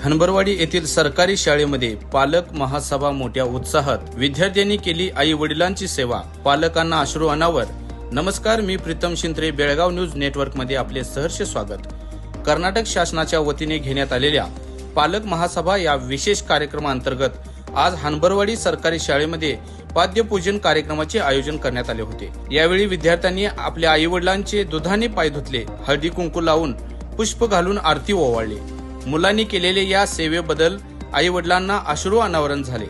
हनबरवाडी येथील सरकारी शाळेमध्ये पालक महासभा मोठ्या उत्साहात विद्यार्थ्यांनी केली आई वडिलांची सेवा, पालकांना अश्रू अनावर। नमस्कार, मी प्रीतम शिंत्रे, बेळगाव न्यूज नेटवर्क मध्ये आपले सहर्ष स्वागत। कर्नाटक शासनाच्या वतीने घेण्यात आलेल्या पालक महासभा या विशेष कार्यक्रमांतर्गत आज हनबरवाडी सरकारी शाळेमध्ये पाद्यपूजन कार्यक्रमाचे आयोजन करण्यात आले होते। यावेळी विद्यार्थ्यांनी आपल्या आई वडिलांचे दुधाने पाय धुतले, हळदी कुंकू लावून पुष्प घालून आरती ओवाळली। मुलांनी केलेले या सेवेबद्दल आई वडिलांना अश्रू अनावरण झाले।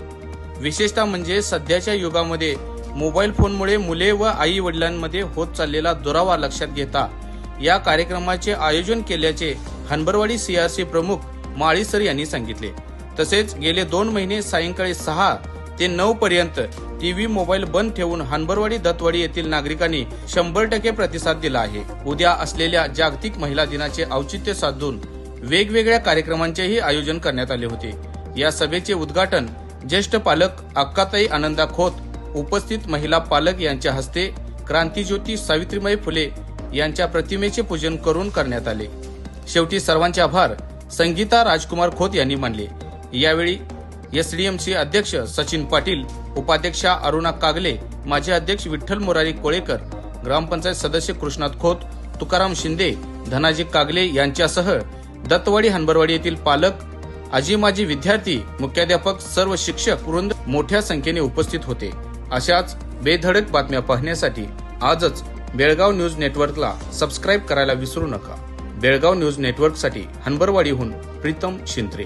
विशेषतः म्हणजे सध्याच्या युगामध्ये मोबाईल फोनमुळे मुले व आई वडिलांमध्ये होत चाललेला दुरावा लक्षात घेता या कार्यक्रमाचे आयोजन केल्याचे हनबरवाडी सीआरसी प्रमुख माळी सर यांनी सांगितले। तसेच गेले 2 महिने सायंकाळी 6 ते 9 पर्यंत टीव्ही मोबाईल बंद ठेवून हनबरवाडी दत्तवाडी येथील नागरिकांनी 100% प्रतिसाद दिला आहे। उद्या असलेल्या जागतिक महिला दिनाचे औचित्य साधून वेगवेगळ्या कार्यक्रमांचेही आयोजन करण्यात आले होते। या सभेचे उद्घाटन ज्येष्ठ पालक अक्काताई आनंदा खोत, उपस्थित महिला पालक यांच्या हस्ते क्रांतिज्योती सावित्रीबाई फुले यांच्या प्रतिमेचे पूजन करून करण्यात आले। शेवटी सर्वांचे आभार संगीता राजकुमार खोत यांनी मानले। यावेळी एसडीएमसी अध्यक्ष सचिन पाटील, उपाध्यक्षा अरुणा कागले, माजी अध्यक्ष विठ्ठल मुरारी कोळेकर, ग्रामपंचायत सदस्य कृष्णात खोत, तुकाराम शिंदे, धनाजी कागले यांच्यासह दत्तवाडी हनबरवाडी येथील पालक, आजी माजी विद्यार्थी, मुख्याध्यापक, सर्व शिक्षक वृंद मोठ्या संख्येने उपस्थित होते। अशाच बेधडक बातम्या पाहण्यासाठी आजच बेळगाव न्यूज नेटवर्कला सबस्क्राईब करायला विसरू नका। बेळगाव न्यूज नेटवर्कसाठी हनबरवाडीहून प्रीतम शिंत्रे।